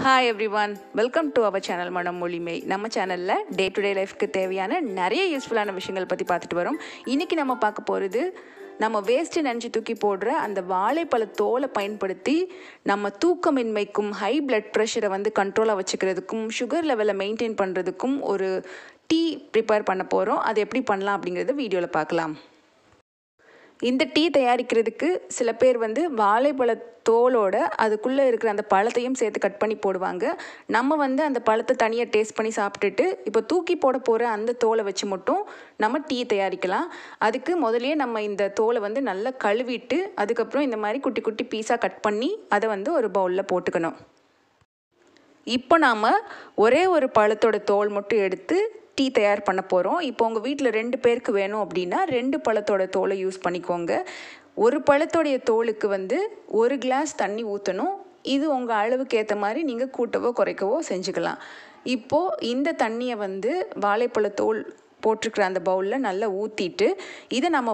Hi everyone, welcome to our channel Manam Mozhi. நம்ம சேனல்ல day to day லைஃப்க்கு தேவையான நிறைய யூஸ்ஃபுல்லான விஷயங்கள் பத்தி பார்த்துட்டு வரோம். இன்னைக்கு நம்ம பார்க்க போறது நம்ம வேஸ்ட் நினைச்சு தூக்கி போடுற அந்த வாழைப்பழ தோலை பயன்படுத்தி நம்ம தூக்கமின்மைக்கும் ஹை பிளட் பிரஷரை கண்ட்ரோலா வச்சுக்கிறதுக்கும் சுகர் லெவலை மெயின்டைன் பண்றதுக்கும் ஒரு டீ ப்ரிப்பேர் பண்ண போறோம். அது எப்படி பண்ணலாம் அப்படிங்கறத வீடியோல பார்க்கலாம். இந்த டீ தயாரிக்கிறதுக்கு சில பேர் வாழைப்பழ தோலோட அதுக்குள்ளே இருக்கிற அந்த பழத்தையும் சேர்த்து கட் பண்ணி போடுவாங்க. நம்ம அந்த பழத்தை தனியாக டேஸ்ட் பண்ணி சாப்பிட்டுட்டு இப்போ தூக்கி போட போகிற அந்த தோலை வச்சு மட்டும் நம்ம டீ தயாரிக்கலாம். அதுக்கு முதலையே நம்ம இந்த தோலை நல்லா கழுவிட்டு அதுக்கப்புறம் இந்த மாதிரி குட்டி குட்டி பீஸாக கட் பண்ணி அதை ஒரு பவுலில் போட்டுக்கணும். இப்போ நாம் ஒரே ஒரு பழத்தோட தோல் மட்டும் எடுத்து டீ தயார் பண்ண போகிறோம். இப்போ உங்கள் வீட்டில் 2 பேருக்கு வேணும் அப்படின்னா 2 பழத்தோட தோலை யூஸ் பண்ணிக்கோங்க. ஒரு பழத்தோடைய தோலுக்கு 1 கிளாஸ் தண்ணி ஊற்றணும். இது உங்கள் அளவுக்கு ஏற்ற மாதிரி நீங்கள் கூட்டவோ குறைக்கவோ செஞ்சுக்கலாம். இப்போது இந்த தண்ணியை வாழைப்பழ தோல் போட்டிருக்கிற அந்த பவுலில் நல்லா ஊற்றிட்டு இதை நம்ம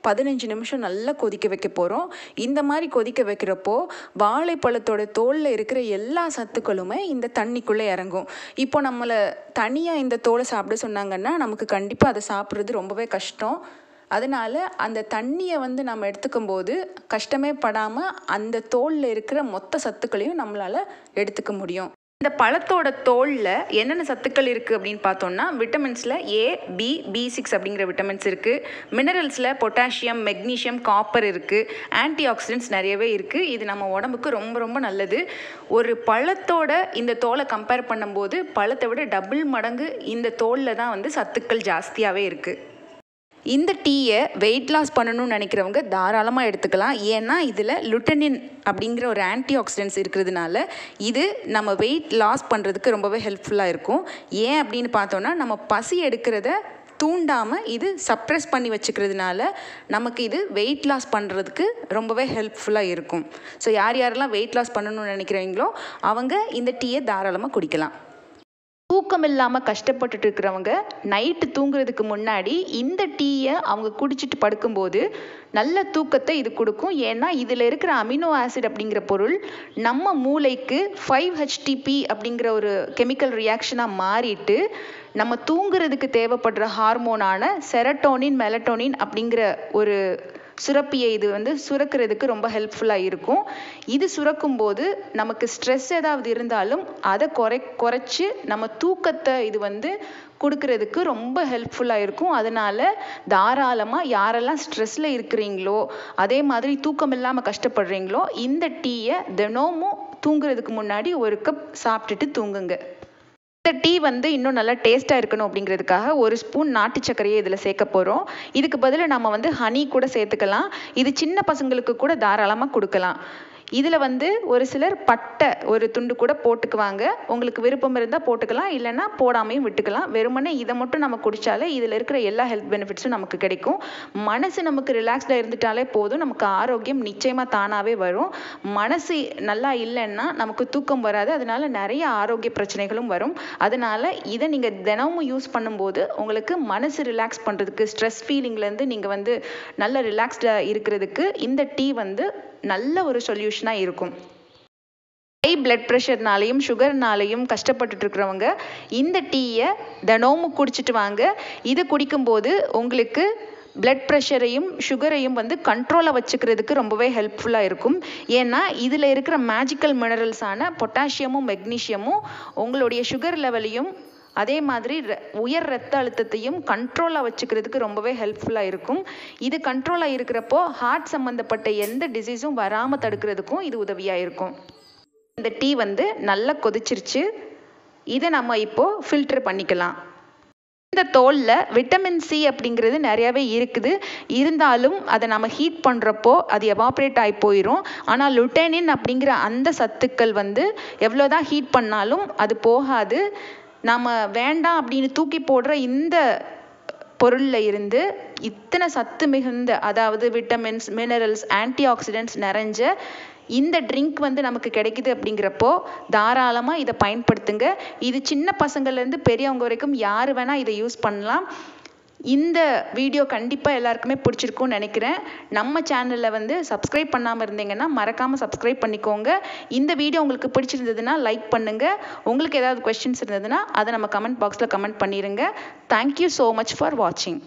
15 நிமிஷம் நல்லா கொதிக்க வைக்க போகிறோம். இந்த மாதிரி கொதிக்க வைக்கிறப்போ வாழைப்பழத்தோட தோலில் இருக்கிற எல்லா சத்துக்களுமே இந்த தண்ணிக்குள்ளே இறங்கும். இப்போ நம்மளை தனியாக இந்த தோலை சாப்பிட சொன்னாங்கன்னா நமக்கு கண்டிப்பாக அதை சாப்பிட்றது ரொம்பவே கஷ்டம். அதனால் அந்த தண்ணியை நம்ம எடுத்துக்கும் போது கஷ்டமே படாமல் அந்த தோலில் இருக்கிற மொத்த சத்துக்களையும் நம்மளால் எடுத்துக்க முடியும். இந்த பழத்தோட தோலில் என்னென்ன சத்துக்கள் இருக்குது அப்படின்னு பார்த்தோம்னா விட்டமின்ஸில் A, B, B6 அப்படிங்கிற விட்டமின்ஸ் இருக்குது. மினரல்ஸில் பொட்டாசியம், மெக்னீஷியம், காப்பர் இருக்குது. ஆன்டிஆக்சிடென்ட்ஸ் நிறையவே இருக்குது. இது நம்ம உடம்புக்கு ரொம்ப ரொம்ப நல்லது. ஒரு பழத்தோட இந்த தோலை கம்பேர் பண்ணும்போது பழத்தை விட டபுள் மடங்கு இந்த தோலில் தான் சத்துக்கள் ஜாஸ்தியாகவே இருக்குது. இந்த டீயை வெயிட் லாஸ் பண்ணணும்னு நினைக்கிறவங்க தாராளமாக எடுத்துக்கலாம். ஏன்னா இதில் லுட்டனின் அப்படிங்கிற ஒரு ஆன்டிஆக்சிடென்ட்ஸ் இருக்கிறதுனால இது நம்ம வெயிட் லாஸ் பண்ணுறதுக்கு ரொம்பவே ஹெல்ப்ஃபுல்லாக இருக்கும். ஏன் அப்படின்னு பார்த்தோன்னா நம்ம பசி எடுக்கிறத தூண்டாமல் இது சப்ரெஸ் பண்ணி வச்சுக்கிறதுனால நமக்கு இது வெயிட் லாஸ் பண்ணுறதுக்கு ரொம்பவே ஹெல்ப்ஃபுல்லாக இருக்கும். ஸோ யாரெல்லாம் வெயிட் லாஸ் பண்ணணும்னு நினைக்கிறீங்களோ அவங்க இந்த டீயை தாராளமாக குடிக்கலாம். தூக்கம் இல்லாமல் கஷ்டப்பட்டுட்டு இருக்கிறவங்க நைட்டு தூங்குறதுக்கு முன்னாடி இந்த டீயை அவங்க குடிச்சிட்டு படுக்கும்போது நல்ல தூக்கத்தை இது கொடுக்கும். ஏன்னா இதில் இருக்கிற அமினோ ஆசிட் அப்படிங்கிற பொருள் நம்ம மூளைக்கு 5-HTP அப்படிங்கிற ஒரு கெமிக்கல் ரியாக்ஷனாக மாறிட்டு நம்ம தூங்குறதுக்கு தேவைப்படுற ஹார்மோனான செரட்டோனின், மெலட்டோனின் அப்படிங்கிற ஒரு சுரப்பியை இது சுரக்கிறதுக்கு ரொம்ப ஹெல்ப்ஃபுல்லாக இருக்கும். இது சுரக்கும் போது நமக்கு ஸ்ட்ரெஸ் ஏதாவது இருந்தாலும் அதை குறைச்சி நம்ம தூக்கத்தை இது கொடுக்கறதுக்கு ரொம்ப ஹெல்ப்ஃபுல்லாக இருக்கும். அதனால் தாராளமாக யாரெல்லாம் ஸ்ட்ரெஸ்ஸில் இருக்கிறீங்களோ அதே மாதிரி தூக்கம் இல்லாமல் கஷ்டப்படுறீங்களோ இந்த டீயை தினமும் தூங்குறதுக்கு முன்னாடி 1 கப் சாப்பிட்டுட்டு தூங்குங்க. இந்த டீ இன்னும் நல்லா டேஸ்ட்டாக இருக்கணும் அப்படிங்கிறதுக்காக 1 ஸ்பூன் நாட்டு சர்க்கரையை இதில் சேர்க்க போகிறோம். இதுக்கு பதிலாக நம்ம ஹனி கூட சேர்த்துக்கலாம். இது சின்ன பசங்களுக்கு கூட தாராளமாக கொடுக்கலாம். இதில் ஒரு சிலர் பட்டை ஒரு துண்டு கூட போட்டுக்குவாங்க. உங்களுக்கு விருப்பம் இருந்தால் போட்டுக்கலாம், இல்லைன்னா போடாமையும் விட்டுக்கலாம். வெறுமனே இதை மட்டும் நம்ம குடித்தாலே இதில் இருக்கிற எல்லா ஹெல்த் பெனிஃபிட்ஸும் நமக்கு கிடைக்கும். மனசு நமக்கு ரிலாக்ஸ்டாக இருந்துட்டாலே போதும், நமக்கு ஆரோக்கியம் நிச்சயமாக தானாகவே வரும். மனசு நல்லா இல்லைன்னா நமக்கு தூக்கம் வராது, அதனால நிறைய ஆரோக்கிய பிரச்சனைகளும் வரும். அதனால் இதை நீங்கள் தினமும் யூஸ் பண்ணும்போது உங்களுக்கு மனசு ரிலாக்ஸ் பண்ணுறதுக்கு, ஸ்ட்ரெஸ் ஃபீலிங்லேருந்து நீங்கள் நல்ல ரிலாக்ஸ்டாக இருக்கிறதுக்கு இந்த டீ நல்ல ஒரு சொல்யூஷனாக இருக்கும். ஹை பிளட் ப்ரெஷர்னாலையும் சுகர்னாலையும் கஷ்டப்பட்டுட்டு இருக்கிறவங்க இந்த டீயை தினமும் குடிச்சிட்டு வாங்க. இதை குடிக்கும்போது உங்களுக்கு பிளட் ப்ரெஷரையும் சுகரையும் கண்ட்ரோலாக வச்சுக்கிறதுக்கு ரொம்பவே ஹெல்ப்ஃபுல்லாக இருக்கும். ஏன்னா இதில் இருக்கிற மேஜிக்கல் மினரல்ஸான பொட்டாசியமும் மெக்னீஷியமும் உங்களுடைய சுகர் லெவலையும் அதே மாதிரி உயர் ரத்த அழுத்தத்தையும் கண்ட்ரோலாக வச்சுக்கிறதுக்கு ரொம்பவே ஹெல்ப்ஃபுல்லாக இருக்கும். இது கண்ட்ரோலாக இருக்கிறப்போ ஹார்ட் சம்மந்தப்பட்ட எந்த டிசீஸும் வராமல் தடுக்கிறதுக்கும் இது உதவியாக இருக்கும். இந்த டீ நல்லா கொதிச்சிருச்சு. இதை நம்ம இப்போது ஃபில்டர் பண்ணிக்கலாம். இந்த தோலில் விட்டமின் C அப்படிங்கிறது நிறையாவே இருக்குது. இருந்தாலும் அதை நம்ம ஹீட் பண்ணுறப்போ அது எவாப்ரேட் ஆகி போயிடும். ஆனால் லுட்டனின் அப்படிங்கிற அந்த சத்துக்கள் எவ்வளோதான் ஹீட் பண்ணாலும் அது போகாது. நாம் வேண்டாம் அப்படின்னு தூக்கி போடுற இந்த பொருளில் இருந்து இத்தனை சத்து மிகுந்த, அதாவது விட்டமின்ஸ், மினரல்ஸ், ஆன்டிஆக்சிடென்ட்ஸ் நிறைஞ்ச இந்த ட்ரிங்க் நமக்கு கிடைக்குது அப்படிங்கிறப்போ தாராளமாக இதை பயன்படுத்துங்க. இது சின்ன பசங்கள்லேருந்து பெரியவங்க வரைக்கும் யார் வேணால் இதை யூஸ் பண்ணலாம். இந்த வீடியோ கண்டிப்பாக எல்லாருக்குமே பிடிச்சிருக்கும்னு நினைக்கிறேன். நம்ம சேனலில் வந்து சப்ஸ்கிரைப் பண்ணாமல் இருந்தீங்கன்னா மறக்காமல் சப்ஸ்கிரைப் பண்ணிக்கோங்க. இந்த வீடியோ உங்களுக்கு பிடிச்சிருந்ததுன்னா லைக் பண்ணுங்கள். உங்களுக்கு ஏதாவது கொஸ்டின்ஸ் இருந்ததுன்னா அதை நம்ம கமெண்ட் பாக்ஸில் கமெண்ட் பண்ணிடுங்க. தேங்க்யூ ஸோ மச் ஃபார் வாட்சிங்.